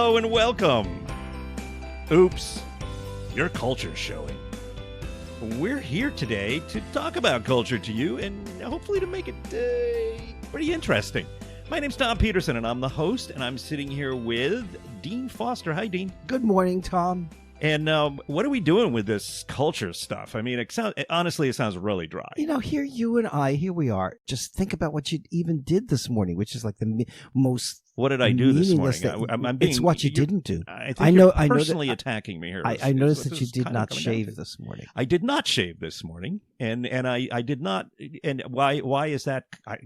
Hello and welcome. Oops, your culture's showing. We're here today to talk about culture to you and hopefully to make it pretty interesting. My name's Tom Peterson and I'm the host, and I'm sitting here with Dean Foster. Hi, Dean. Good morning, Tom. And what are we doing with this culture stuff? I mean, honestly, it sounds really dry. You know, here we are. Just think about what you even did this morning, which is like the most. What did I do this morning? It's what you didn't do. I know you're personally attacking me here. I noticed that you did not shave this morning. I did not shave this morning, and I did not. And why is that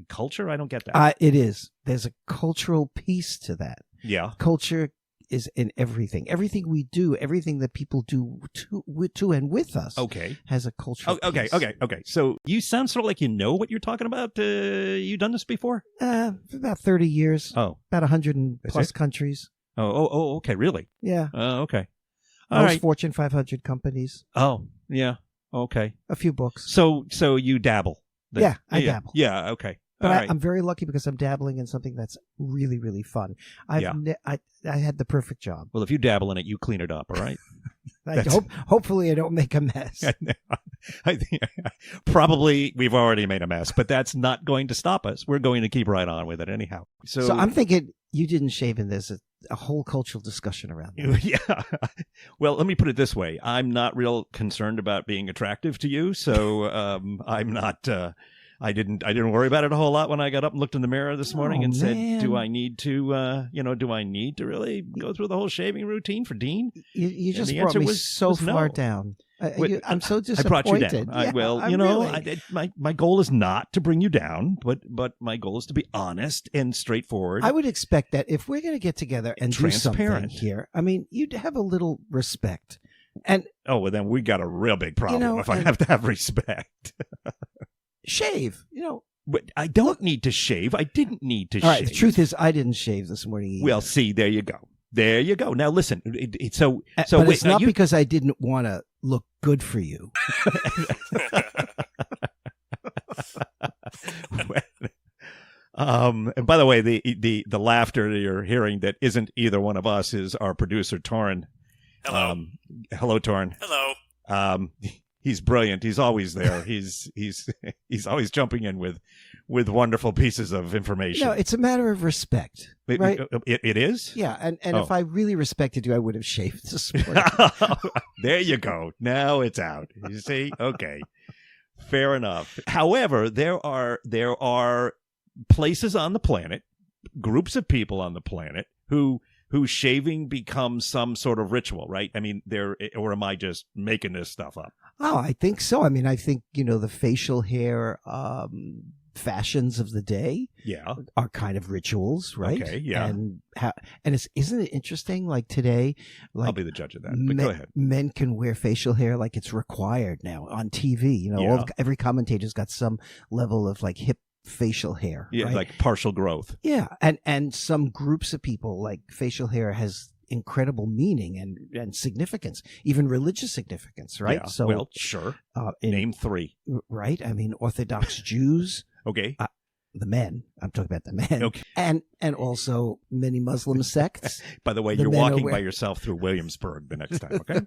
culture? I don't get that. It is. There's a cultural piece to that. Yeah, culture is in everything. Everything we do, everything that people do to and with us, has a cultural piece. Okay. So you sound sort of like you know what you're talking about. You done this before? About 30 years. Oh. About 100 plus countries. Oh, okay, really? Yeah. Okay. All right. Fortune 500 companies. Oh, yeah. Okay. A few books. So you dabble. Yeah, I dabble. Yeah, okay. But I'm very lucky because I'm dabbling in something that's really, really fun. I had the perfect job. Well, if you dabble in it, you clean it up, all right? Hopefully I don't make a mess. I think probably we've already made a mess, but that's not going to stop us. We're going to keep right on with it anyhow. So I'm thinking you didn't shave, and there's a whole cultural discussion around that. Yeah. Well, let me put it this way. I'm not real concerned about being attractive to you, so I'm not... I didn't worry about it a whole lot when I got up and looked in the mirror this morning and said, do I need to, do I need to really go through the whole shaving routine for Dean? You just brought me so far down. I'm so disappointed. I brought you down. Yeah, my goal is not to bring you down, but my goal is to be honest and straightforward. I would expect that if we're going to get together and do something here, I mean, you'd have a little respect. And well, then we got a real big problem if I have to have respect. Shave, But I don't need to shave. I didn't need to shave. All right, the truth is I didn't shave this morning either. Well, see, there you go. Now, listen. But it's not because I didn't want to look good for you. And by the way, the laughter that you're hearing that isn't either one of us is our producer, Torrin. Hello. Hello, Torrin. Hello. He's brilliant. He's always there. He's always jumping in with wonderful pieces of information. No, it's a matter of respect, right? It is? Yeah, and if I really respected you, I would have shaved this morning. There you go. Now it's out. You see? Okay. Fair enough. However, there are places on the planet, groups of people on the planet who shaving becomes some sort of ritual, right? I mean, or am I just making this stuff up? Oh, I think so. I mean, I think, the facial hair fashions of the day are kind of rituals, right? Okay, yeah. And isn't it interesting, like today? Like, I'll be the judge of that, but go ahead. Men can wear facial hair like it's required now on TV. Every commentator's got some level of like hip facial hair, right? Like partial growth. Yeah, and some groups of people, like facial hair has incredible meaning and significance, even religious significance, right? Yeah, so, well, sure. Name three. Right? I mean, Orthodox Jews. Okay. The men. I'm talking about the men. Okay. And also many Muslim sects. By the way, you're walking by yourself through Williamsburg the next time, okay?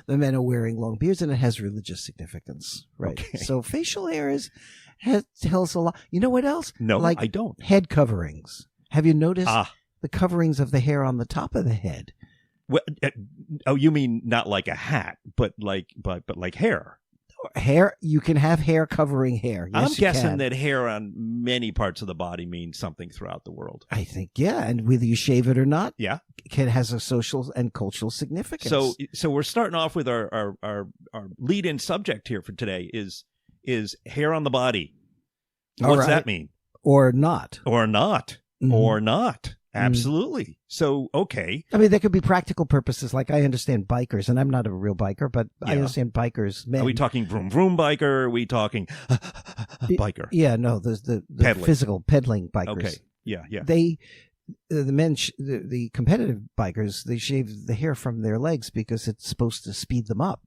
The men are wearing long beards, and it has religious significance, right? Okay. So facial hair tells a lot. You know what else? No, I don't. Head coverings. Have you noticed the coverings of the hair on the top of the head? Well, you mean not like a hat, but like hair. Hair, you can have hair covering hair. Yes, I'm guessing that hair on many parts of the body means something throughout the world. I think, yeah, and whether you shave it or not, it has a social and cultural significance. So we're starting off with our lead-in subject here for today is hair on the body. What's that mean? Or not. Or not. Mm-hmm. Or not. Absolutely. So, okay. I mean, there could be practical purposes. Like, I understand bikers, and I'm not a real biker, but I understand bikers. Men. Are we talking vroom vroom biker? Are we talking biker? Yeah, no, the physical pedaling bikers. Okay. Yeah. The men, the competitive bikers, they shave the hair from their legs because it's supposed to speed them up.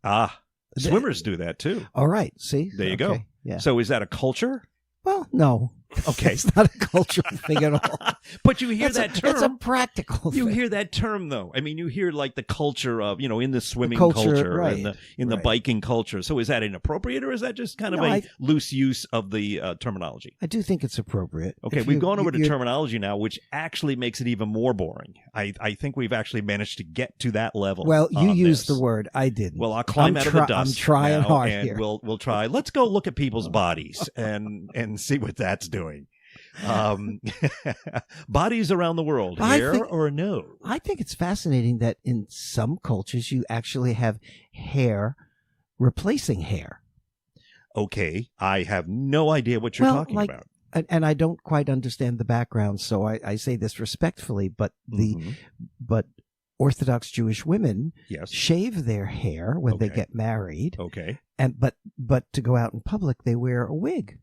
Swimmers do that too. All right. See? There you go. Yeah. So is that a culture? Well, no. Okay. It's not a cultural thing at all. But you hear that term. It's a practical You thing. hear that term, though. I mean, you hear like the culture of, in the swimming culture, right, in the right. biking culture. So is that inappropriate, or is that just kind of No, loose use of the terminology? I do think it's appropriate. Okay, If we've you- gone over to you're- terminology now, which actually makes it even more boring. I think we've actually managed to get to that level. Well, you on used this. the word. I didn't. Well, I'll climb out of the dust. I'm trying now, hard and here. we'll try. Let's go look at people's bodies and see what that's doing. Bodies around the world, hair or no? I think it's fascinating that in some cultures you actually have hair replacing hair. Okay, I have no idea what you're talking about. And I don't quite understand the background, so I say this respectfully, but but Orthodox Jewish women Yes. shave their hair when they Okay. get married, Okay. and but to go out in public they wear a wig,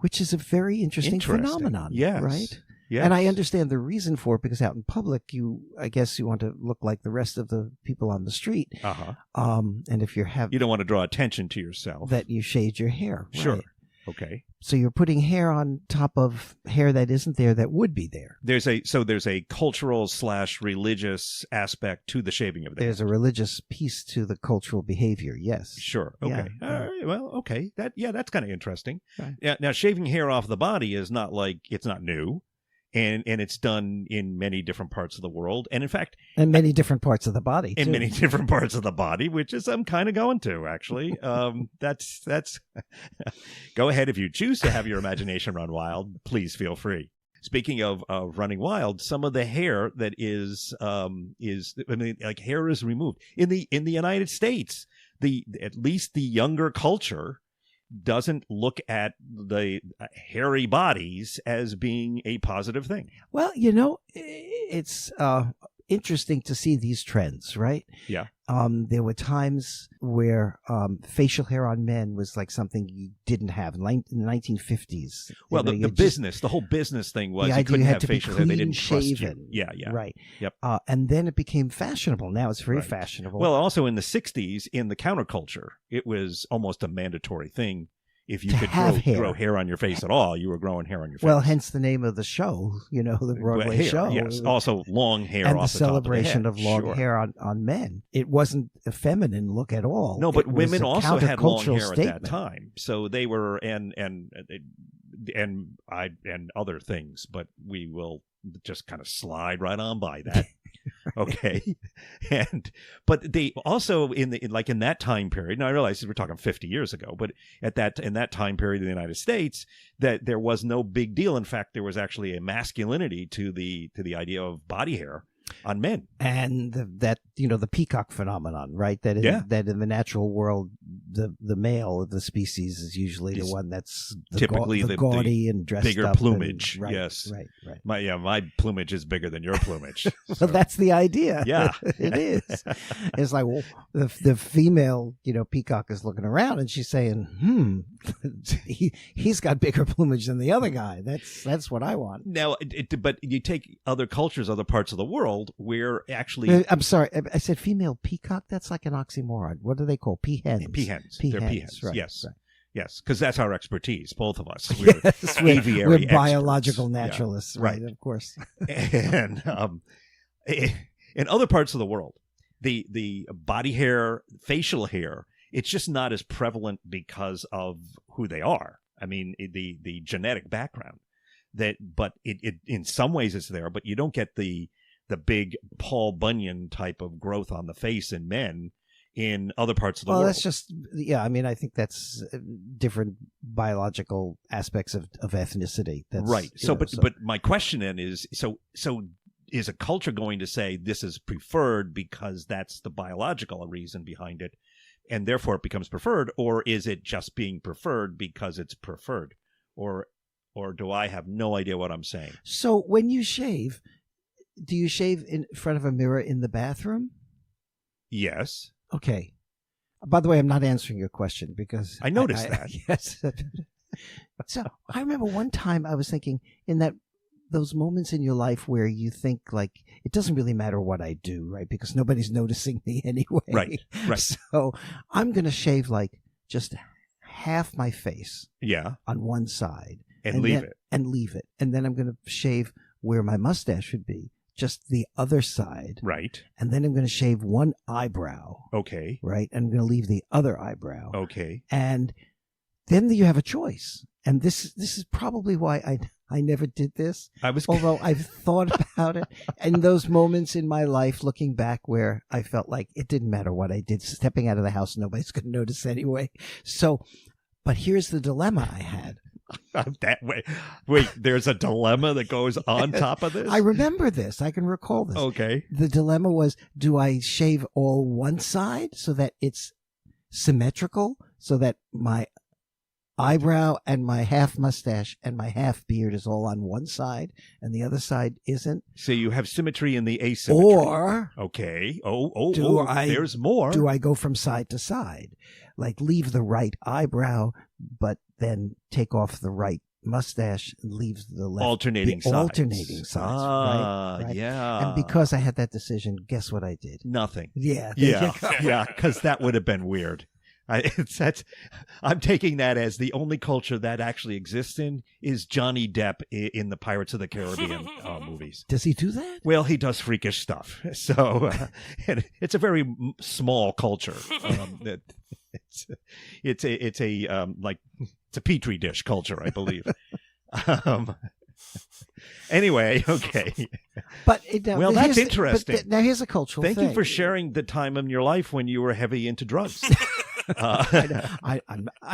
which is a very interesting phenomenon. Yes. Right? Yes. And I understand the reason for it, because out in public, I guess you want to look like the rest of the people on the street. Uh-huh. And if you don't want to draw attention to yourself. that you shaved your hair. Sure. Right. Okay. So you're putting hair on top of hair that isn't there that would be there. There's a cultural / religious aspect to the shaving of the There's head. a religious piece to the cultural behavior. Yes. Sure. Yeah. Okay. All right. Well, okay. That's kind of interesting. Right. Yeah. Now, shaving hair off the body is not it's not new, and it's done in many different parts of the world, and in fact, And many different parts of the body. in too. many different parts of the body, which is I'm kind of going to actually. That's go ahead if you choose to have your imagination run wild. Please feel free. Speaking of running wild, some of the hair that is hair is removed in the United States. At least the younger culture doesn't look at the hairy bodies as being a positive thing. Well, it's interesting to see these trends, right? Yeah. There were times where facial hair on men was like something you didn't have in the 1950s. Well, the whole business thing was the you idea couldn't you had have to be facial hair. They clean didn't trust you. shaven. Yeah. Right. Yep. And then it became fashionable. Now it's very Right. fashionable. Well, also in the 60s, in the counterculture, it was almost a mandatory thing. If you To could have hair. grow hair on your face at all, you were growing hair on your face. Well, hence the name of the show, the Broadway hair, show. yes. Also, long hair And off the the top celebration of, of long Sure. hair on men. It wasn't a feminine look at all. No, but It was women a also had long countercultural hair statement. at that time, so they were and other things. But we will just kind of slide right on by that. Okay, but they also in that time period. Now I realize we're talking 50 years ago, but in that time period in the United States, that there was no big deal. In fact, there was actually a masculinity to the idea of body hair on men. And the peacock phenomenon, right? That in the natural world, the male of the species is usually the one that's typically the gaudy and dressed bigger up plumage. And, right, yes, right. My plumage is bigger than your plumage. Well, that's the idea. Yeah. It is. It's like, well, the female, peacock is looking around and she's saying, he's got bigger plumage than the other guy. That's what I want. Now, but you take other cultures, other parts of the world where actually, I'm sorry, I said female peacock. That's like an oxymoron. What do they call peahens? Peahens. Peahens. They're peahens. Right, yes. right. Yes, because that's our expertise, both of us. We're Yes, aviary we're experts. biological Yeah. naturalists, Right. right? Of course. And in other parts of the world, the body hair, facial hair, it's just not as prevalent because of who they are. I mean, the genetic background. But it in some ways it's there, but you don't get the big Paul Bunyan type of growth on the face in men in other parts of the world. That's just, I mean, I think that's different biological aspects of ethnicity. That's, right. But my question then is, so is a culture going to say this is preferred because that's the biological reason behind it, and therefore it becomes preferred, or is it just being preferred because it's preferred, or do I have no idea what I'm saying? So when you shave, do you shave in front of a mirror in the bathroom? Yes. Okay. By the way, I'm not answering your question because I noticed that. Yes. So I remember one time I was thinking in those moments in your life where you think like it doesn't really matter what I do, right? Because nobody's noticing me anyway. Right. So I'm going to shave like just half my face Yeah. on one side. And leave it. And leave it. And then I'm going to shave where my mustache should be, just the other side. Right. And then I'm going to shave one eyebrow. Okay. Right. And I'm going to leave the other eyebrow. Okay. And then you have a choice. And this is probably why I never did this. Although I've thought about it. And those moments in my life looking back where I felt like it didn't matter what I did. Stepping out of the house, nobody's going to notice anyway. So, but here's the dilemma I had. That way. Wait, there's a dilemma that goes on top of this? I remember this. I can recall this. Okay. The dilemma was, do I shave all one side so that it's symmetrical, so that my eyebrow and my half mustache and my half beard is all on one side and the other side isn't? So you have symmetry in the asymmetry. Or okay. There's more. Do I go from side to side? Like leave the right eyebrow, but then take off the right mustache and leave the left. Alternating sides. Right? Yeah. And because I had that decision, guess what I did? Nothing. Yeah. Yeah, because that would have been weird. I'm taking that as the only culture that actually exists in is Johnny Depp in the Pirates of the Caribbean movies. Does he do that? Well, he does freakish stuff. So it's a very small culture. It's a petri dish culture, I believe. Anyway, okay. But that's interesting. Now here's a cultural thing. Thank you for sharing the time in your life when you were heavy into drugs. I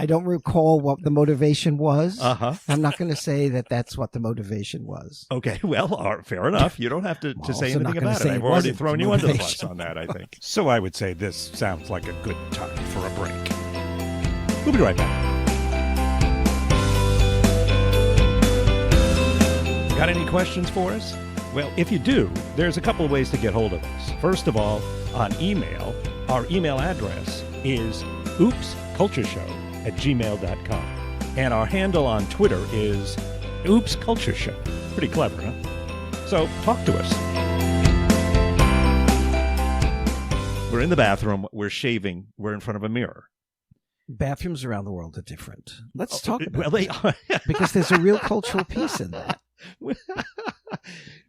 don't recall what the motivation was. Uh-huh. I'm not going to say that that's what the motivation was. Okay, well, fair enough. You don't have to say anything about it. I've already thrown you under the bus on that, I think. So I would say this sounds like a good time for a break. We'll be right back. Got any questions for us? Well, if you do, there's a couple of ways to get hold of us. First of all, on email. Our email address is oopscultureshow@gmail.com. And our handle on Twitter is oopscultureshow. Pretty clever, huh? So talk to us. We're in the bathroom. We're shaving. We're in front of a mirror. Bathrooms around the world are different. Let's talk about well, they are. because there's a real cultural piece in that.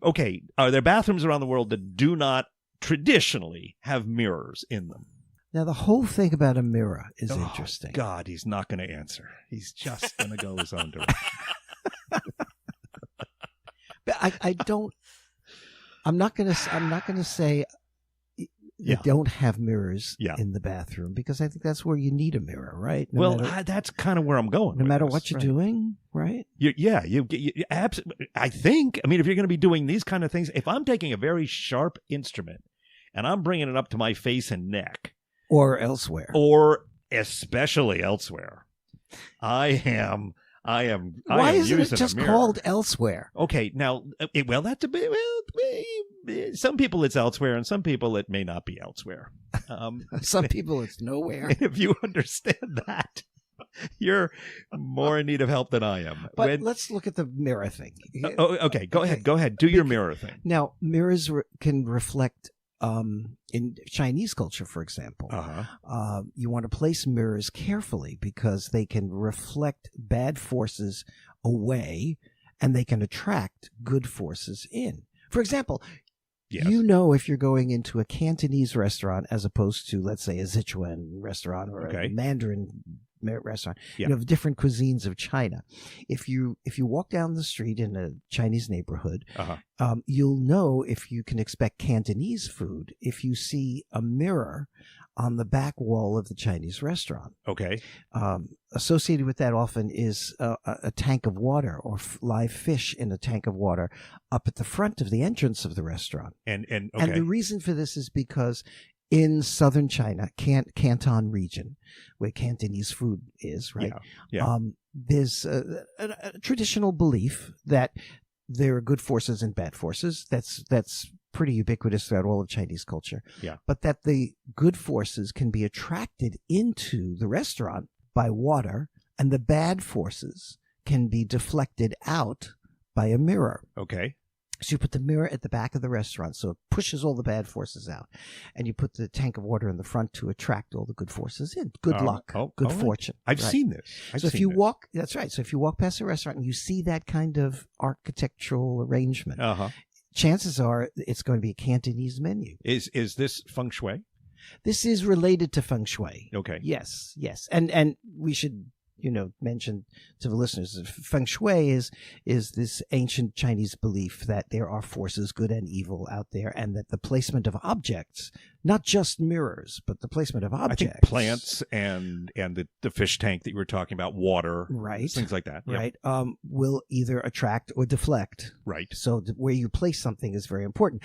Okay, are there bathrooms around the world that do not traditionally have mirrors in them? Now, the whole thing about a mirror is interesting. God, he's not going to answer. He's just going to go his own direction. But I'm not going to say you don't have mirrors in the bathroom, because I think that's where you need a mirror, right? That's kind of where I'm going. No matter what you're doing, right? I think, if you're going to be doing these kind of things, if I'm taking a very sharp instrument and I'm bringing it up to my face and neck. Or elsewhere. Or especially elsewhere. Why isn't it just called elsewhere? Okay, now, some people it's elsewhere, and some people it may not be elsewhere. Some people it's nowhere. And if you understand that, you're more in need of help than I am. But let's look at the mirror thing. Okay, go ahead. Do your mirror thing. Now, mirrors can reflect. In Chinese culture, for example, you want to place mirrors carefully because they can reflect bad forces away and they can attract good forces in. For example, you know if you're going into a Cantonese restaurant as opposed to, let's say, a Sichuan restaurant or a Mandarin restaurant, of different cuisines of China. If you walk down the street in a Chinese neighborhood, you'll know if you can expect Cantonese food if you see a mirror on the back wall of the Chinese restaurant. Okay. Associated with that often is a tank of water or live fish in a tank of water up at the front of the entrance of the restaurant. And the reason for this is because in southern China, Canton region, where Cantonese food is, right? There's a traditional belief that there are good forces and bad forces. That's pretty ubiquitous throughout all of Chinese culture. Yeah. But that the good forces can be attracted into the restaurant by water, and the bad forces can be deflected out by a mirror. Okay. So you put the mirror at the back of the restaurant, so it pushes all the bad forces out. And you put the tank of water in the front to attract all the good forces in. Good luck, good fortune. I've seen this. So if you walk, that's right. So if you walk past a restaurant and you see that kind of architectural arrangement, chances are it's going to be a Cantonese menu. Is this feng shui? This is related to feng shui. Okay. Yes. And we should, mention to the listeners, feng shui is this ancient Chinese belief that there are forces, good and evil, out there, and that the placement of objects, not just mirrors, but the placement of objects. I think plants and the fish tank that you were talking about, water, right, things like that. Right. Will either attract or deflect. Right. So where you place something is very important.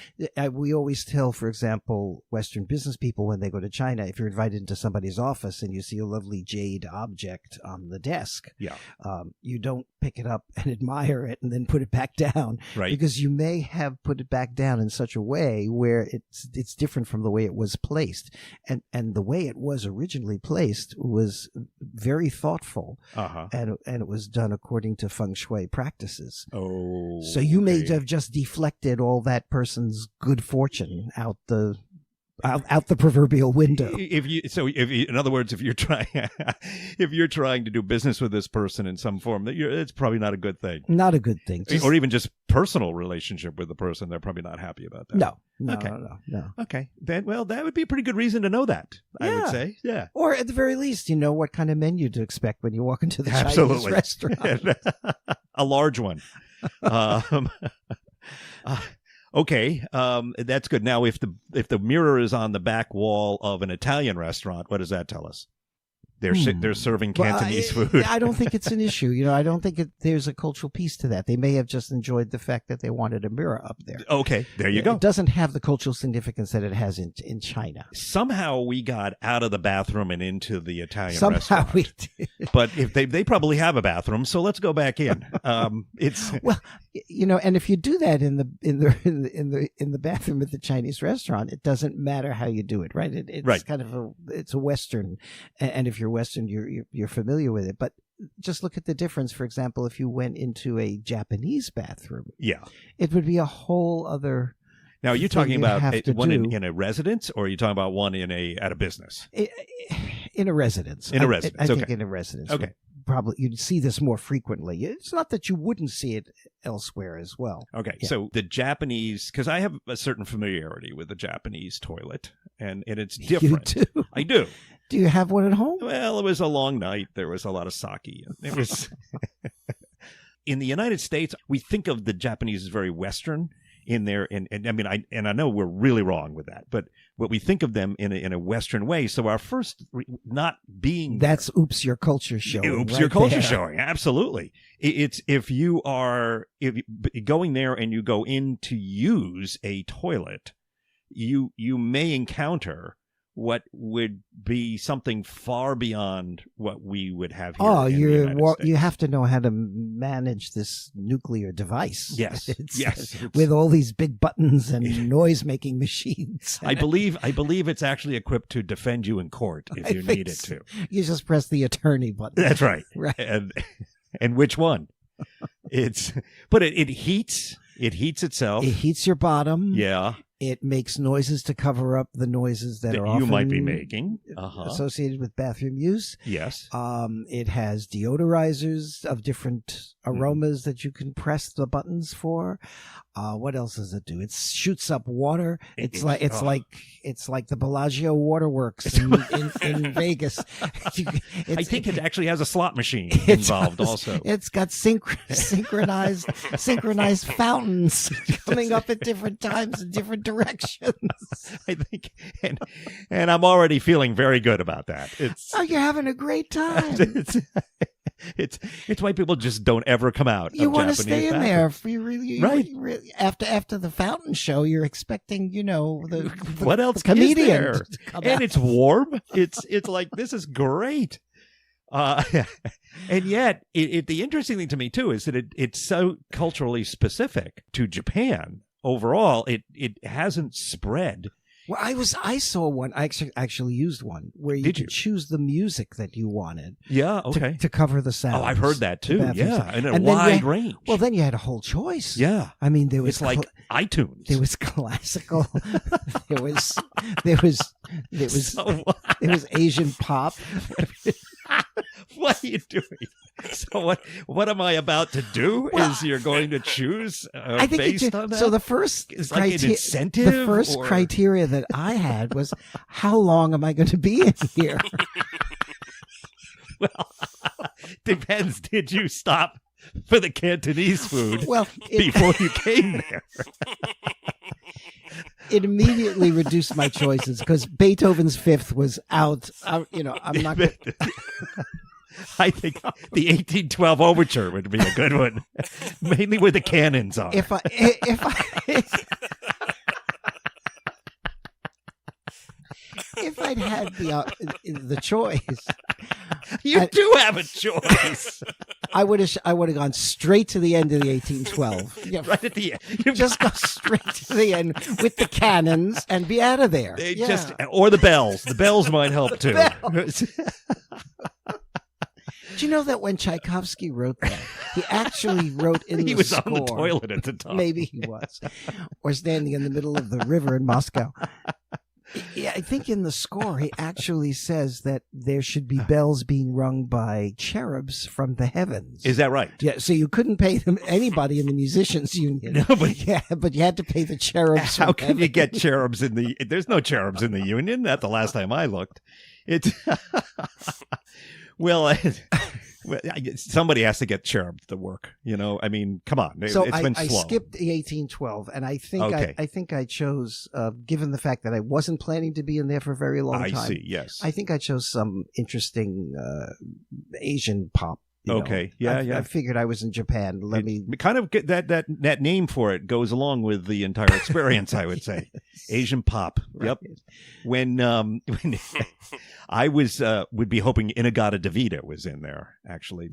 We always tell, for example, Western business people when they go to China, if you're invited into somebody's office and you see a lovely jade object on the desk, you don't pick it up and admire it and then put it back down, right? Because you may have put it back down in such a way where it's different from the way it was placed, and the way it was originally placed was very thoughtful, and it was done according to feng shui practices. Oh, so you may have just deflected all that person's good fortune out the proverbial window. In other words, if you're trying to do business with this person in some form, it's probably not a good thing. Not a good thing. Or even just personal relationship with the person, they're probably not happy about that. No. Okay. Then, well, that would be a pretty good reason to know that, I would say. Yeah. Or at the very least, you know what kind of menu to expect when you walk into the Chinese restaurant. A large one. Okay, that's good. Now, if the mirror is on the back wall of an Italian restaurant, what does that tell us? They're serving Cantonese food. I don't think it's an issue. I don't think there's a cultural piece to that. They may have just enjoyed the fact that they wanted a mirror up there. Okay, there you go. It doesn't have the cultural significance that it has in China. Somehow we got out of the bathroom and into the Italian restaurant. Somehow we did. But if they probably have a bathroom, so let's go back in. It's well, and if you do that in the bathroom at the Chinese restaurant, it doesn't matter how you do it, right? It's right. Kind of it's a Western, and if you're Western, you're familiar with it. But just look at the difference. For example, if you went into a Japanese bathroom, it would be a whole other. Now, are you talking about one in a residence, or are you talking about one at a business? In a residence. In a residence. I think in a residence. Okay. Probably you'd see this more frequently. It's not that you wouldn't see it elsewhere as well. Okay, so the Japanese, because I have a certain familiarity with the Japanese toilet, and it's different. You do? I do. Do you have one at home? Well, it was a long night. There was a lot of sake. It was in the United States. We think of the Japanese as very Western in there, and I mean, I know we're really wrong with that, but we think of them in a Western way. So our first not being that's oops, your culture showing. Oops, right your culture there. showing. Absolutely. It's if you going there and you go in to use a toilet, you may encounter what would be something far beyond what we would have here in the United States. You have to know how to manage this nuclear device. Yes, yes, with all these big buttons and noise-making machines. I believe it's actually equipped to defend you in court if you need it to. You just press the attorney button. That's right. Right. And which one? But it heats. It heats itself. It heats your bottom. Yeah. It makes noises to cover up the noises that are you often might be making associated with bathroom use. Yes. It has deodorizers of different aromas that you can press the buttons for. What else does it do? It shoots up water. It's like the Bellagio waterworks in Vegas. I think it actually has a slot machine involved also. It's got synchronized fountains coming up at different times in different directions. I think, and I'm already feeling very good about that. You're having a great time. It's why people just don't ever come out. You want to stay in there. If you really, right. Really, after the fountain show, you're expecting, the what else comedian is there? To come and out. It's warm. It's like, this is great. And yet, the interesting thing to me too is that it's so culturally specific to Japan. Overall, it hasn't spread Well, I saw one. I actually used one where you could choose the music that you wanted. Yeah, okay. To cover the sound. Oh, I've heard that too. Yeah, and a wide range. Well, then you had a whole choice. Yeah, I mean, there was it's like iTunes. There was classical. there was Asian pop. What are you doing? So what am I about to do? Is you're going to choose based on that? So the first like an incentive. The first criteria that I had was how long am I going to be in here? Well, depends. Did you stop for the Cantonese food before you came there? It immediately reduced my choices because Beethoven's Fifth was out. I'm not. I think the 1812 Overture would be a good one, mainly with the cannons on. If I'd had the choice, you do have a choice. I would have gone straight to the end of the 1812. Yeah, right at the end. Just go straight to the end with the cannons and be out of there. Or the bells. The bells might help too. Do you know that when Tchaikovsky wrote that, he actually wrote in the score. He was on the toilet at the time. Maybe he was. Or standing in the middle of the river in Moscow. Yeah, I think in the score he actually says that there should be bells being rung by cherubs from the heavens. Is that right? Yeah, so you couldn't pay anybody in the musicians union. No, but you had to pay the cherubs. How can you get cherubs in the? There's no cherubs in the union. Not the last time I looked. It's well, somebody has to get cherubs to work. I mean, come on. So it's been slow. I skipped the 1812, and I think I chose, given the fact that I wasn't planning to be in there for a very long time. I see. Yes. I think I chose some interesting Asian pop. Okay. Yeah. I figured I was in Japan. Let me kind of get that name for it goes along with the entire experience. I would say Asian pop. Right. Yep. When I would be hoping Inagata Devita was in there actually.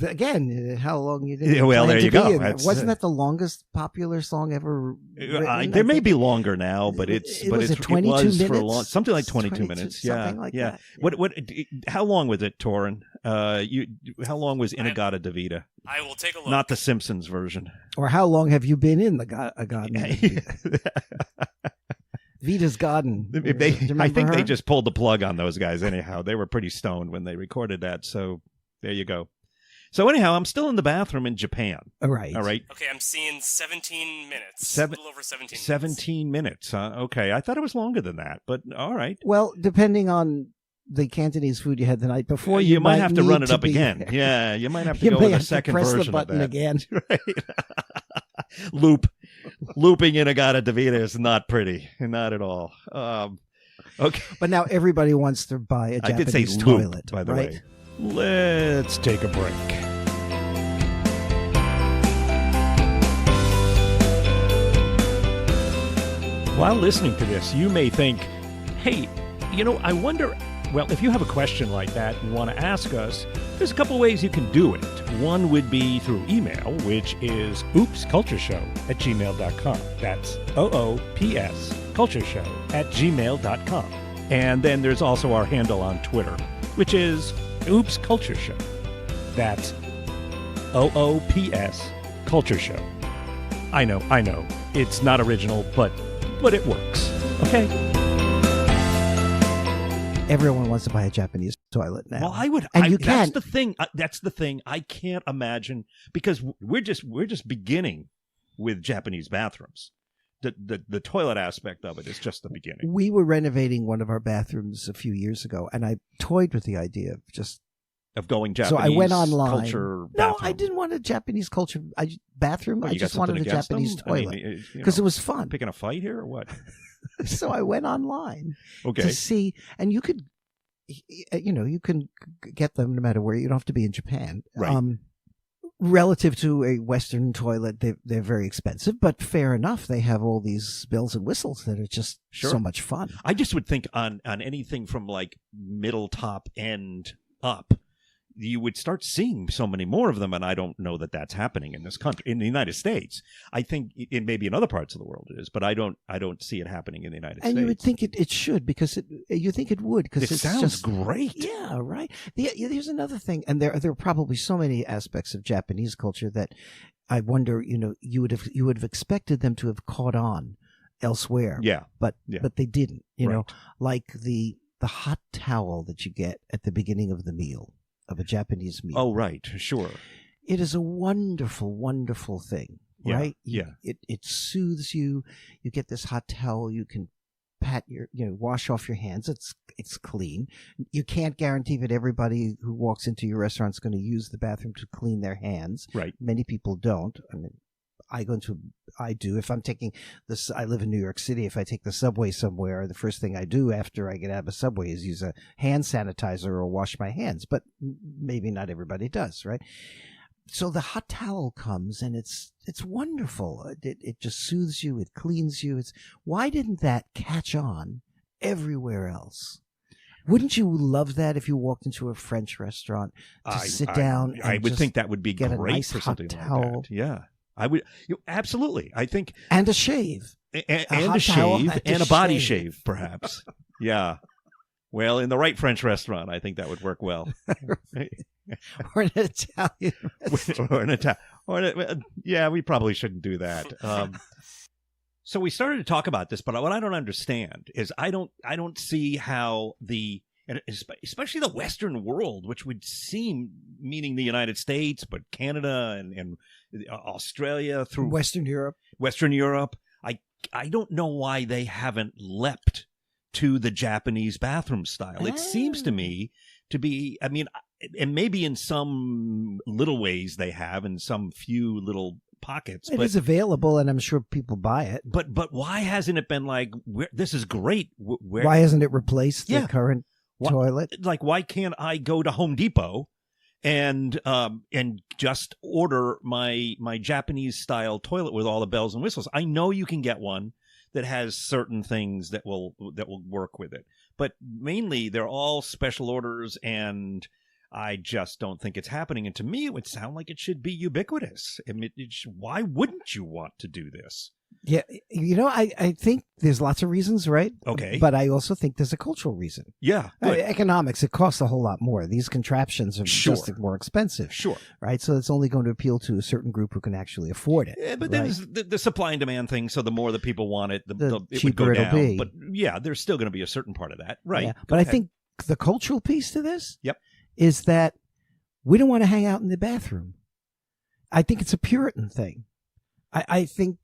Again, how long you did? Well, there you go. Wasn't that the longest popular song ever written? There may be longer now, but it was 22 minutes? For something like 22 minutes. Something like that. What? How long was it, Torin? How long was Inagata Devita? I will take a look. Not the Simpsons version. Or how long have you been in the garden? Vita's Garden. I think they just pulled the plug on those guys anyhow. They were pretty stoned when they recorded that. So there you go. So anyhow, I'm still in the bathroom in Japan. All right. Okay, I'm seeing 17 minutes. A little over 17 minutes. 17 minutes. Okay, I thought it was longer than that, but all right. Well, depending on the Cantonese food you had the night before, you might have to run it up again. There. Yeah, you might have to go with a second press version the button of that. Again. Right. Looping Inagata Devita is not pretty, not at all. Okay, but now everybody wants to buy a Japanese I did say toilet, loop, by the right? way. Let's take a break. While listening to this, you may think, hey, I wonder, well, if you have a question like that and want to ask us, there's a couple ways you can do it. One would be through email, which is oopscultureshow@gmail.com. That's OOPScultureshow@gmail.com. And then there's also our handle on Twitter, which is Oops Culture Show. That's OOPS Culture Show. I know. It's not original, but it works. Okay? Everyone wants to buy a Japanese toilet now. Well, I would. You that's the thing. That's the thing. I can't imagine because we're just beginning with Japanese bathrooms. The toilet aspect of it is just the beginning. We were renovating one of our bathrooms a few years ago, and I toyed with the idea of going Japanese. So I went online. Culture no, I didn't want a Japanese culture bathroom. Well, I just wanted a Japanese toilet because it was fun. Picking a fight here or what? So I went online to see, and you could, you can get them no matter where. You don't have to be in Japan. Right. Relative to a Western toilet, they're very expensive, but fair enough. They have all these bells and whistles that are just so much fun. I just would think on anything from like middle top end up, you would start seeing so many more of them, and I don't know that that's happening in this country, in the United States. I think it may be in other parts of the world it is, but I don't see it happening in the United States. And you would think it should, because you think it would, because it sounds just great. Yeah, right. There's another thing, and there are probably so many aspects of Japanese culture that I wonder, you would have expected them to have caught on elsewhere. Yeah, but they didn't. Right. Like the hot towel that you get at the beginning of the meal, of a Japanese meal. Oh, right, sure. It is a wonderful, wonderful thing, right? It soothes you. You get this hot towel. You can pat wash off your hands. It's clean. You can't guarantee that everybody who walks into your restaurant is going to use the bathroom to clean their hands. Right. Many people don't. I mean, I do. If I'm taking this, I live in New York City. If I take the subway somewhere, the first thing I do after I get out of a subway is use a hand sanitizer or wash my hands. But maybe not everybody does, right? So the hot towel comes, and it's wonderful. It just soothes you. It cleans you. Why didn't that catch on everywhere else? Wouldn't you love that if you walked into a French restaurant to sit down? I would think that would be get great a nice for hot something towel. like that. Yeah. I would absolutely. I think and a shave, and a shave, and a body shave, perhaps. Yeah. Well, in the right French restaurant, I think that would work well. Or an Italian restaurant. Yeah, we probably shouldn't do that. So we started to talk about this, but what I don't understand is I don't see how and especially the Western world, which would seem, meaning the United States, but Canada and Australia through Western Europe. I don't know why they haven't leapt to the Japanese bathroom style. It seems to me to be, I mean, and maybe in some little ways they have, in some few little pockets. It is available, and I'm sure people buy it. But why hasn't it been like, this is great? Why hasn't it replaced the current toilet? Like, why can't I go to Home Depot and just order my Japanese style toilet with all the bells and whistles? I know you can get one that has certain things that will work with it, but mainly they're all special orders, and I just don't think it's happening. And to me, it would sound like it should be ubiquitous. I mean, why wouldn't you want to do this? Yeah, I think there's lots of reasons, right? Okay. But I also think there's a cultural reason. Yeah. Economics, it costs a whole lot more. These contraptions are just more expensive. Sure. Right? So it's only going to appeal to a certain group who can actually afford it. Yeah, but then there's the supply and demand thing, so the more the people want it, the it cheaper would go it'll down. be. But yeah, there's still going to be a certain part of that. Right. Yeah. But I think the cultural piece to this is is that we don't want to hang out in the bathroom. I think it's a Puritan thing. I think...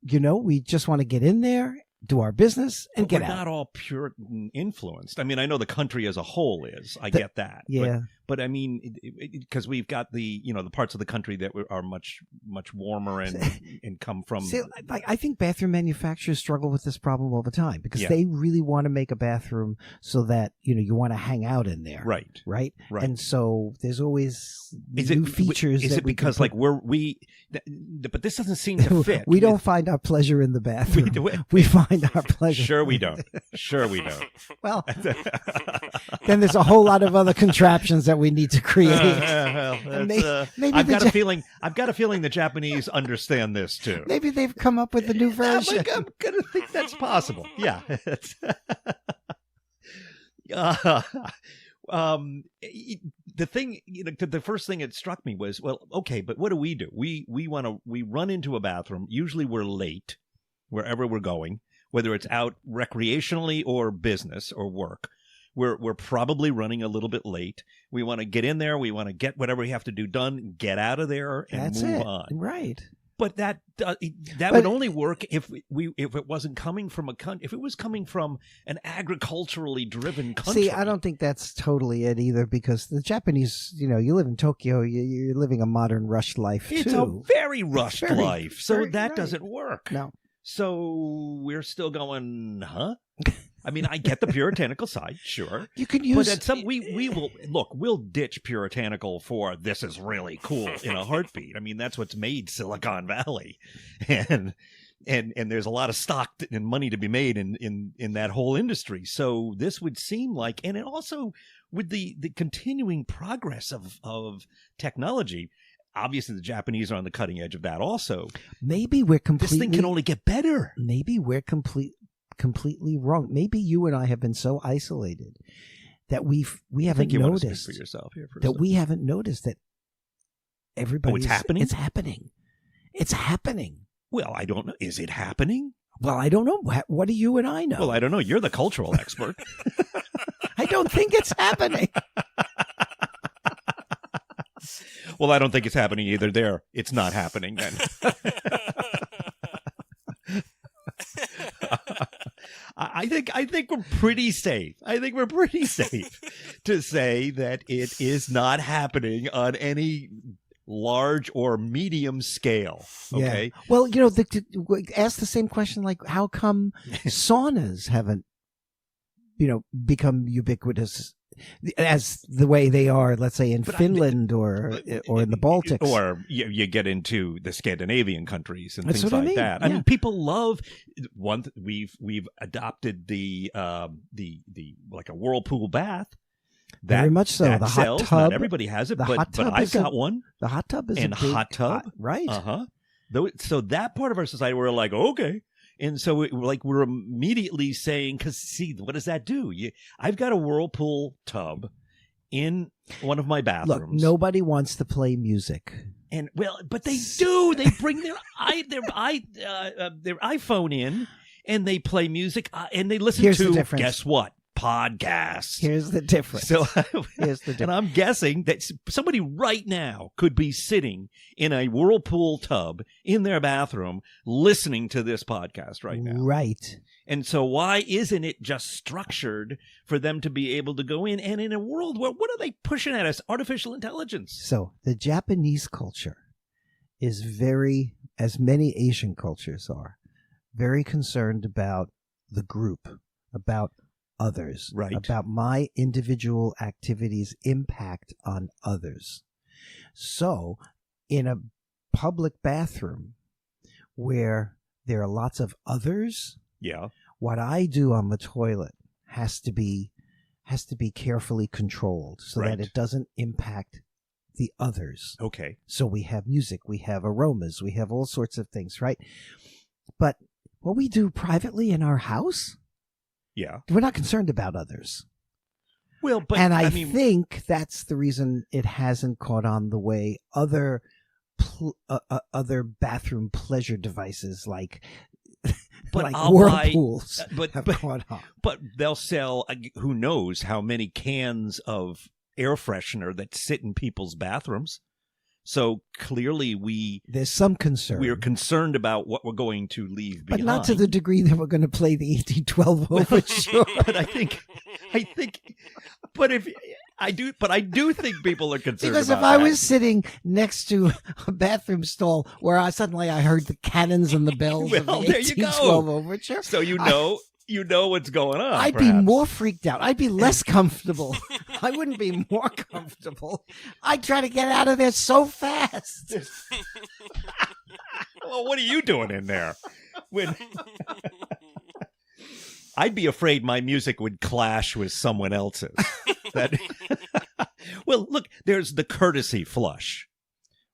we just want to get in there, do our business, and get out. We're not all Puritan influenced. I mean, I know the country as a whole is. I get that. Yeah. But I mean, because we've got the parts of the country that are much warmer and come from. See, I think bathroom manufacturers struggle with this problem all the time because they really want to make a bathroom so that you want to hang out in there. Right. And so there's always new features. Is it because but this doesn't seem to fit. We don't find our pleasure in the bathroom. We find our pleasure. Sure we don't. Well, then there's a whole lot of other contraptions that we need to create. Maybe I've got a feeling the Japanese understand this too. Maybe they've come up with a new version. I'm gonna think that's possible. Yeah. The thing, the first thing that struck me was, well, okay, but what do? We run into a bathroom. Usually we're late wherever we're going, whether it's out recreationally or business or work. We're probably running a little bit late. We want to get in there. We want to get whatever we have to do done, get out of there, and move on. Right. But that would only work if it wasn't coming from if it was coming from an agriculturally driven country. See, I don't think that's totally it either, because the Japanese, you live in Tokyo, you're living a modern rushed life too. It's a very rushed life, so that doesn't work. No. So we're still going, huh? I mean, I get the puritanical side, sure. You can use, but at some we'll ditch puritanical for this is really cool in a heartbeat. I mean, that's what's made Silicon Valley, and and there's a lot of stock and money to be made in that whole industry. So this would seem like, and it also with the continuing progress of technology, obviously the Japanese are on the cutting edge of that also. Maybe we're completely... This thing can only get better. Maybe we're completely wrong. Maybe you and I have been so isolated that we haven't noticed for yourself here for that we haven't noticed that everybody. It's happening. It's happening. It's happening. Well, I don't know. Is it happening? Well, I don't know. What do you and I know? Well, I don't know. You're the cultural expert. I don't think it's happening. Well, I don't think it's happening either. There, it's not happening then. I think we're pretty safe. I think we're pretty safe to say that it is not happening on any large or medium scale. Okay. Yeah. Well, ask the same question, like, how come saunas haven't, become ubiquitous as the way they are, let's say, in Finland or in the Baltics, or you get into the Scandinavian countries and That's things what like I mean. that. Yeah. I mean, people love one. We've adopted the like a whirlpool bath. Very much so. That the sells. hot tub. Not everybody has it, but I've got one. The hot tub is and a big hot tub, right? So that part of our society, we're like, okay. And so we're immediately saying, because see, what does that do? I've got a whirlpool tub in one of my bathrooms. Look, nobody wants to play music. And but they do. They bring their iPhone in and they play music and they listen Here's to, the difference. Guess what? Podcasts. Here's the difference. So, here's the difference. And I'm guessing that somebody right now could be sitting in a whirlpool tub in their bathroom listening to this podcast right now. Right. And so why isn't it just structured for them to be able to go in? And in a world where, what are they pushing at us? Artificial intelligence. So the Japanese culture is very, as many Asian cultures are, very concerned about the group, about others, right, about my individual activities' impact on others. So in a public bathroom where there are lots of others, what I do on the toilet has to be carefully controlled so that it doesn't impact the others. Okay. So we have music, we have aromas, we have all sorts of things, right? But what we do privately in our house, we're not concerned about others. Well, but and I think that's the reason it hasn't caught on the way other bathroom pleasure devices like whirlpools have caught on. But they'll sell who knows how many cans of air freshener that sit in people's bathrooms. So clearly there's some concern. We're concerned about what we're going to leave behind. But not to the degree that we're going to play the 1812 Overture. But I think I do think people are concerned because about if I that. was sitting next to a bathroom stall where I heard the cannons and the bells of the 1812 Overture. So you know what's going on. I'd be more freaked out. I'd be less comfortable. I wouldn't be more comfortable. I'd try to get out of there so fast. Well, what are you doing in there? I'd be afraid my music would clash with someone else's. Well, look, there's the courtesy flush,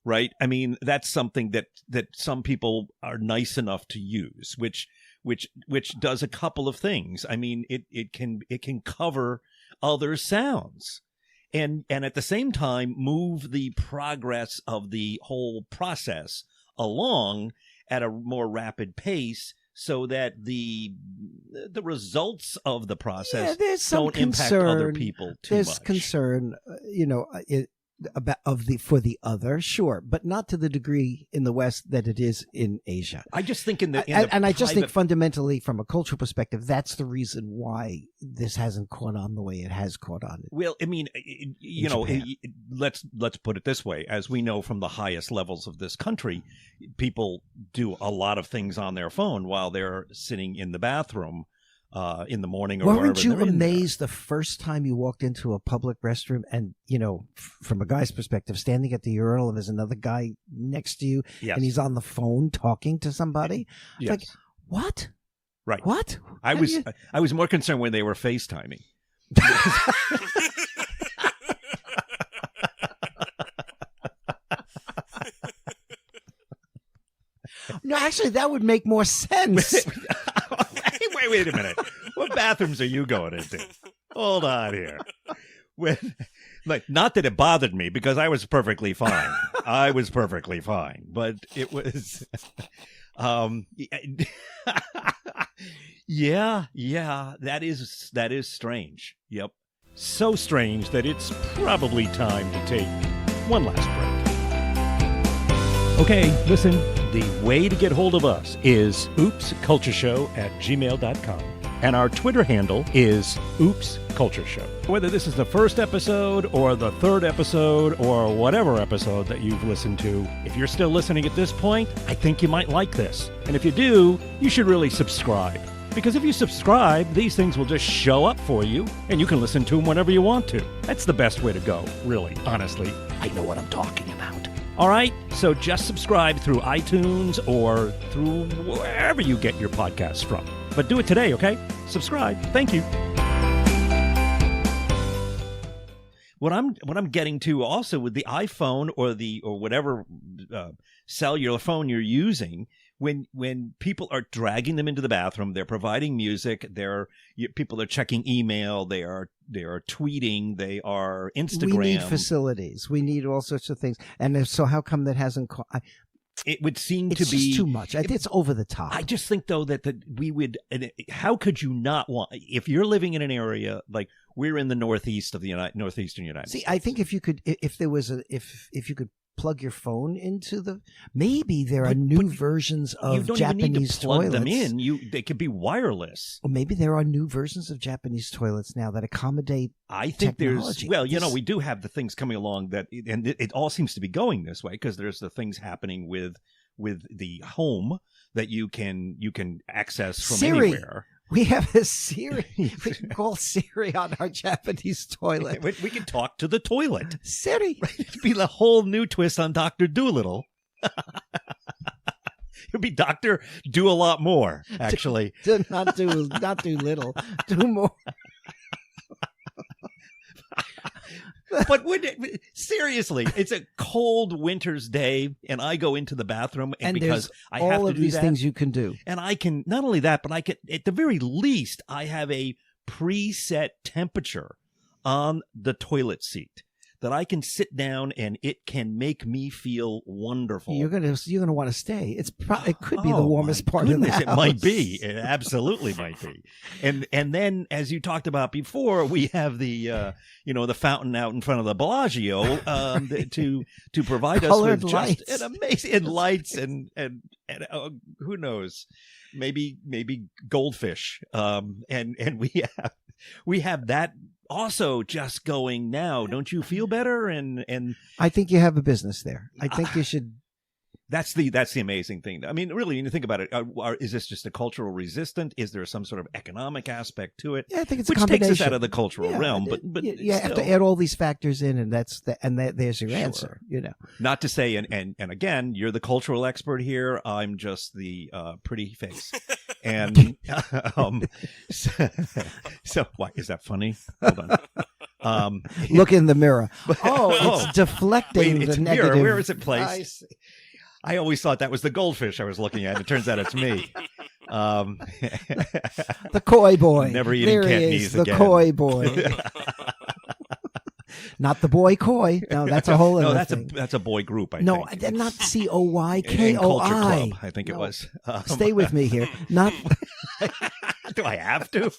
right? I mean, that's something that some people are nice enough to use, which does a couple of things. I mean, it can cover other sounds and at the same time move the progress of the whole process along at a more rapid pace so that the results of the process don't impact other people too much. There's concern, for the other, sure, but not to the degree in the West that it is in Asia. I just think I just think fundamentally, from a cultural perspective, that's the reason why this hasn't caught on the way it has caught on. Well, I mean, let's put it this way: as we know from the highest levels of this country, people do a lot of things on their phone while they're sitting in the bathroom. in the morning or wherever. Weren't you amazed the first time you walked into a public restroom and, from a guy's perspective, standing at the urinal and there's another guy next to you and he's on the phone talking to somebody? It's like, what? Right. What? I was more concerned when they were FaceTiming. No, actually, that would make more sense. Wait a minute. What bathrooms are you going into? Hold on here. Not that it bothered me, because I was perfectly fine. But it was, yeah, that is strange. Yep. So strange that it's probably time to take one last break. Okay, listen, the way to get hold of us is oopscultureshow@gmail.com. And our Twitter handle is oopscultureshow. Whether this is the first episode or the third episode or whatever episode that you've listened to, if you're still listening at this point, I think you might like this. And if you do, you should really subscribe. Because if you subscribe, these things will just show up for you, and you can listen to them whenever you want to. That's the best way to go, really, honestly. I know what I'm talking about. All right, so just subscribe through iTunes or through wherever you get your podcasts from. But do it today, okay? Subscribe. Thank you. What I'm getting to also with the iPhone or whatever cellular phone you're using, when people are dragging them into the bathroom, they're providing music, people are checking email, they are tweeting, they are Instagram. We need facilities. We need all sorts of things. And so how come that hasn't it would seem it's to be just too much. It's over the top. I just think, though, that we would. How could you not want? If you're living in an area like we're in the northeastern United States. See, I think if you could plug your phone into maybe there are new versions of you don't Japanese even need to plug toilets. them in. They could be wireless. Or maybe there are new versions of Japanese toilets now that accommodate. I think technology. we do have the things coming along and it all seems to be going this way, because there's the things happening with the home that you can access from Siri. anywhere. We have a Siri. We can call Siri on our Japanese toilet. We can talk to the toilet. Siri. It'd be the whole new twist on Dr. Dolittle. It'd be Dr. Do a lot more, actually. Not do little. Do more. But seriously, it's a cold winter's day, and I go into the bathroom, and because I have to do all of these things you can do, and I can not only that, but I can, at the very least, I have a preset temperature on the toilet seat that I can sit down and it can make me feel wonderful. You're gonna want to stay. It could be the warmest part of the house. It might be. It absolutely might be. And then, as you talked about before, we have the the fountain out in front of the Bellagio to provide Colored us with lights. just an amazing lights and who knows, maybe goldfish. And we have that also just going now. Don't you feel better? And I think you have a business there. I think you should. That's the amazing thing. I mean, really, when you think about it, is this just a cultural resistance? Is there some sort of economic aspect to it? Yeah, I think it's which a combination. takes us out of the cultural realm. But you have to add all these factors in, and there's your answer. Not to say, and again, you're the cultural expert here. I'm just the pretty face. And so why is that funny? Hold on. Look in the mirror. It's deflecting wait, it's the a negative. Mirror. Where is it placed? I see. I always thought that was the goldfish I was looking at. It turns out it's me. The koi boy. Never eating there cat he knees is, the again. koi boy. Not the boy koi. No, that's a whole other thing. That's a boy group, I think. No, not COY, In Culture KOI. Club, I think it was. Stay with me here. Not. Do I have to?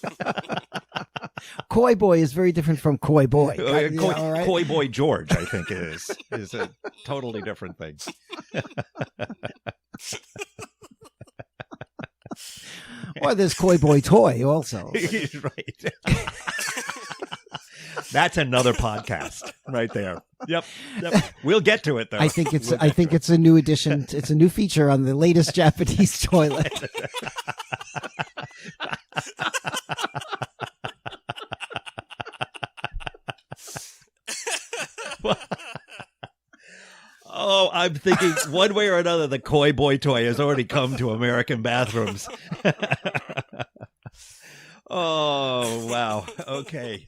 Koi boy is very different from koi boy. Koi boy George, I think it is a totally different thing. Or there's koi boy toy also. Right. That's another podcast right there. Yep. We'll get to it though. I think it's a new addition. It's a new feature on the latest Japanese toilet. Oh, I'm thinking one way or another, the Koi Boy toy has already come to American bathrooms. Oh, wow. Okay.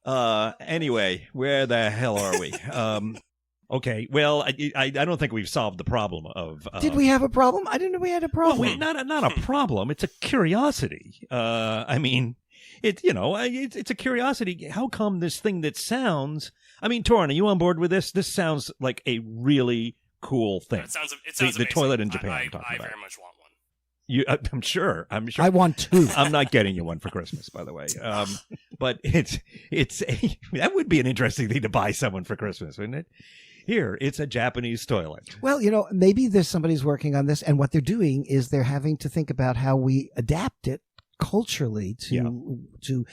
Anyway, where the hell are we? Okay. Well, I don't think we've solved the problem of. Did we have a problem? I didn't know we had a problem. Well, not a problem. It's a curiosity. I mean, it's a curiosity. How come this thing that sounds? I mean, Torin, are you on board with this? This sounds like a really cool thing. It sounds the toilet in Japan. I about. very much want one. I'm sure. I want two. I'm not getting you one for Christmas, by the way. But that would be an interesting thing to buy someone for Christmas, wouldn't it? Here, it's a Japanese toilet. Well, maybe there's somebody's working on this, and what they're doing is they're having to think about how we adapt it culturally to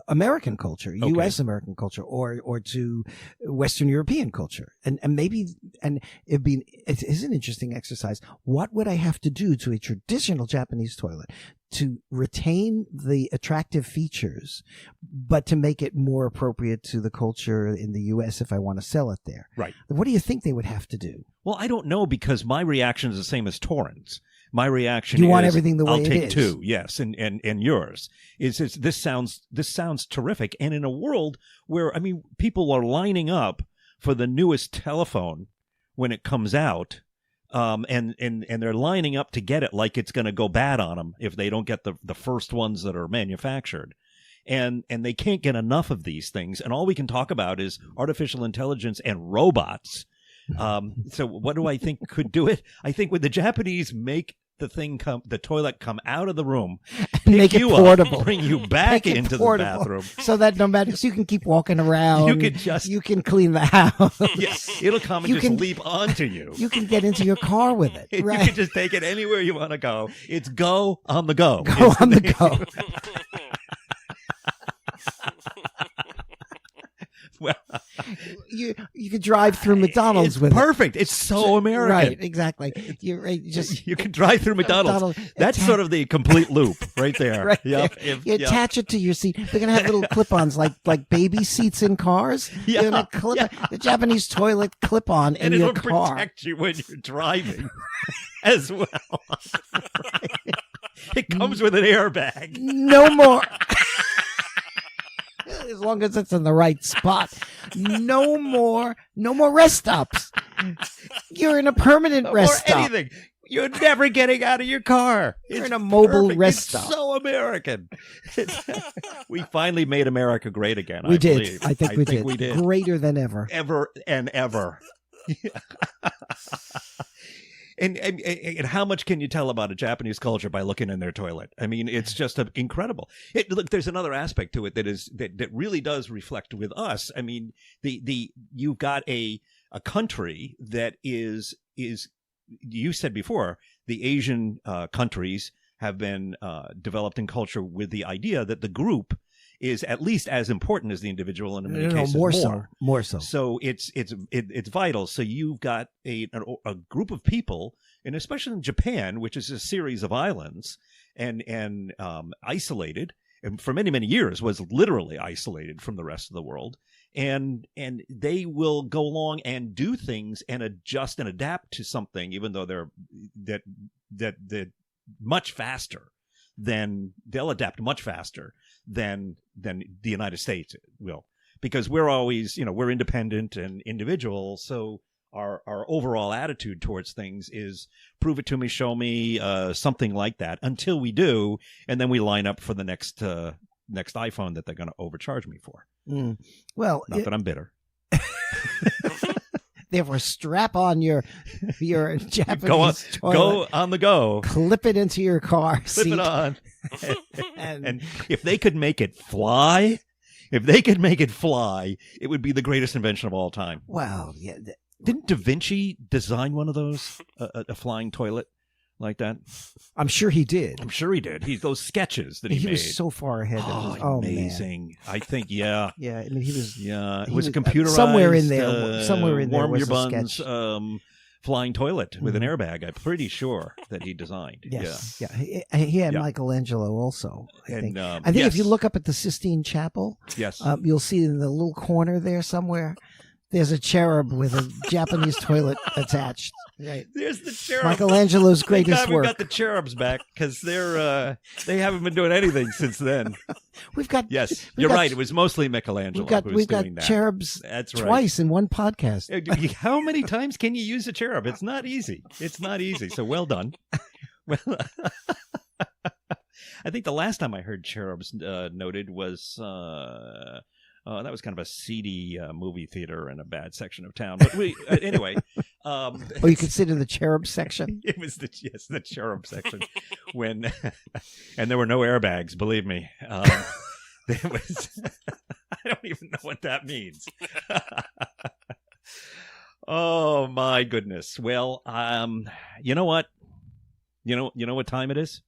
American culture, U.S. American culture, or to Western European culture, and maybe it is an interesting exercise. What would I have to do to a traditional Japanese toilet to retain the attractive features, but to make it more appropriate to the culture in the U.S. if I want to sell it there? Right. What do you think they would have to do? Well, I don't know, because my reaction is the same as Torin's. My reaction you is, want everything the way I'll it take is. two, yes, and yours is this sounds terrific. And in a world where, I mean, people are lining up for the newest telephone when it comes out, and they're lining up to get it like it's going to go bad on them if they don't get the first ones that are manufactured. And they can't get enough of these things. And all we can talk about is artificial intelligence and robots. So what do I think could do it? I think when the Japanese make the toilet come out of the room, make it portable, up, bring you back into the bathroom, so that no matter, so you can keep walking around. You can clean the house. Yes, it'll come and leap onto you. You can get into your car with it. Right? You can just take it anywhere you want to go. It's go on the go. Go on the go. Well, you could drive through McDonald's with perfect. It's so American. Right, exactly. You're right. You can drive through McDonald's. That's sort of the complete loop right there. Right yep. there. You attach it to your seat. They're going to have little clip-ons like baby seats in cars. Yeah. You're gonna clip the Japanese toilet clip-on in your car. And it'll protect you when you're driving as well. Right. It comes with an airbag. No more. As long as it's in the right spot. No more rest stops. You're in a permanent rest stop. Anything. You're never getting out of your car. You're in a mobile rest stop. It's so American. We finally made America great again. We did. Believe. I think we did. Greater than ever. Ever and ever. And how much can you tell about a Japanese culture by looking in their toilet? I mean, it's just incredible. Look, there's another aspect to it that really does reflect with us. I mean, you've got a country that is you said before, the Asian countries have been developed in culture with the idea that the group is at least as important as the individual, and in many cases more so. So it's vital. So you've got a group of people, and especially in Japan, which is a series of islands and isolated, and for many years was literally isolated from the rest of the world. And they will go along and do things and adjust and adapt to something, even though they're much faster than they'll adapt much faster than the United States will, because we're always, we're independent and individual. So our overall attitude towards things is prove it to me, show me, something like that, until we do. And then we line up for the next iPhone that they're going to overcharge me for. Well, not that I'm bitter. Therefore, strap on your Japanese toilet. Go on the go. Clip it into your car seat. Clip it on. and if they could make it fly, it would be the greatest invention of all time. Wow. Yeah. Didn't Da Vinci design one of those, a flying toilet like that? I'm sure he did. Those sketches that he made. He was so far ahead. Amazing. Man. I think, yeah. Yeah, I mean, he was... Yeah, it was a computerized... Somewhere in there warm was your a buns, sketch. Flying toilet with an airbag. I'm pretty sure that he designed. Yes. Yeah. He had Michelangelo also, I think. I think yes. if you look up at the Sistine Chapel, yes, you'll see in the little corner there somewhere, There's a cherub with a Japanese toilet attached. Right. There's the cherub. Michelangelo's greatest work. We got the cherubs back because they haven't been doing anything since then. Yes, you're right. It was mostly Michelangelo. We've got cherubs. That's right. Twice in one podcast. How many times can you use a cherub? It's not easy. So well done. Well, I think the last time I heard cherubs noted was that was kind of a seedy movie theater in a bad section of town. But anyway. You consider the cherub section? It was the cherub section and there were no airbags. Believe me, there was. I don't even know what that means. Oh my goodness! Well, you know what? You know what time it is?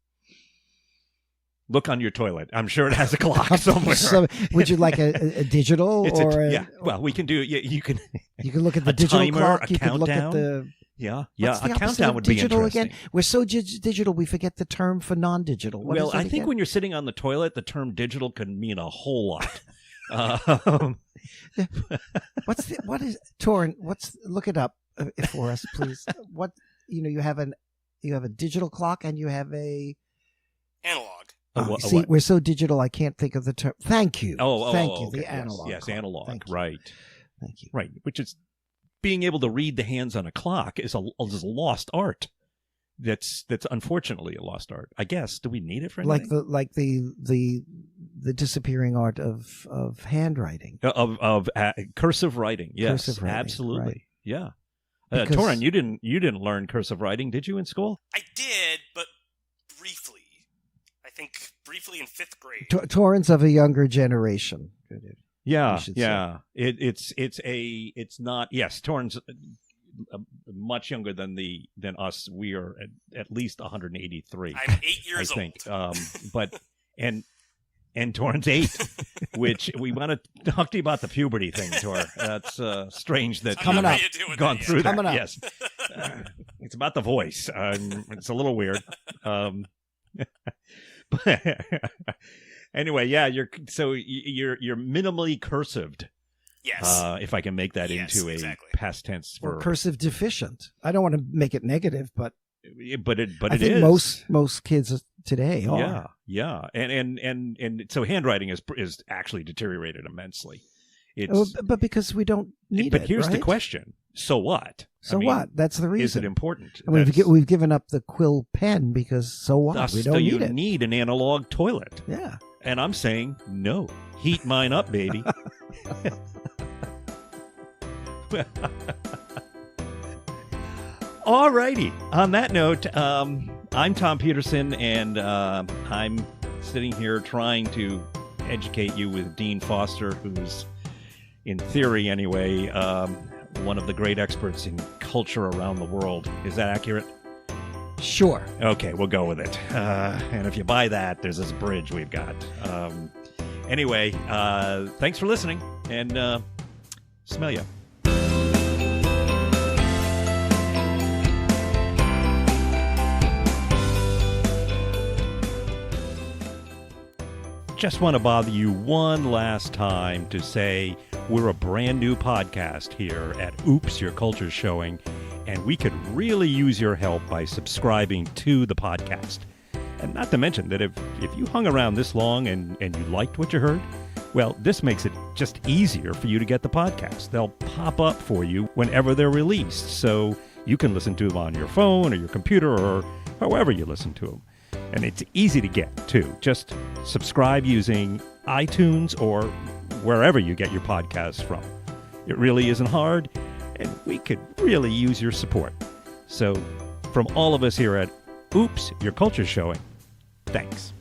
Look on your toilet. I'm sure it has a clock somewhere. So, would you like a digital yeah? Well, we can do. You can. You can look at the digital timer, clock. You can countdown. look at the. Yeah. A countdown would digital be interesting. Again? We're so digital, we forget the term for non-digital. Well, I think when you're sitting on the toilet, the term digital can mean a whole lot. What is Torrin? Look it up for us, please. What you have a digital clock and you have a analog. See, we're so digital, I can't think of the term. Thank you. Thank you. Okay. The analog. Yes, analog. Thank you. Right. Thank you. Right. Which is being able to read the hands on a clock is a lost art. That's unfortunately a lost art. I guess. Do we need it for anything? Like the disappearing art of handwriting. Of cursive writing. Yes. Cursive writing, absolutely. Right. Yeah. Because, Torrin, you didn't learn cursive writing, did you, in school? I did, but briefly. I think briefly in 5th grade. Torrin's of a younger generation. Yeah. It's not. Yes, Torrin's much younger than us. We are at least 183. I'm 8 years old. I think. But and Torrin's 8, which we want to talk to you about the puberty thing, Tor. That's strange that coming up. Gone through that. Coming up. Yes, it's about the voice. It's a little weird. But anyway, yeah, you're minimally cursived. Yes. If I can make that into a past tense or cursive deficient. I don't want to make it negative, but I think is. Most kids today are. Yeah. And so handwriting is actually deteriorated immensely. But because we don't need it. But here's the right? question. So what? So what? That's the reason. Is it important? We've given up the quill pen because so what? Thus, we don't need it. You need an analog toilet. Yeah. And I'm saying no. Heat mine up, baby. All righty. On that note, I'm Tom Peterson, and I'm sitting here trying to educate you with Dean Foster, who's, in theory anyway, one of the great experts in culture around the world. Is that accurate? Sure. Okay, we'll go with it. And if you buy that, there's this bridge we've got. Anyway, thanks for listening, and smell ya. Just want to bother you one last time to say we're a brand new podcast here at Oops, Your Culture's Showing, and we could really use your help by subscribing to the podcast. And not to mention that if you hung around this long and you liked what you heard, well, this makes it just easier for you to get the podcast. They'll pop up for you whenever they're released, so you can listen to them on your phone or your computer or however you listen to them. And it's easy to get, too. Just subscribe using iTunes or wherever you get your podcasts from. It really isn't hard, and we could really use your support. So, from all of us here at Oops, Your Culture's Showing, thanks.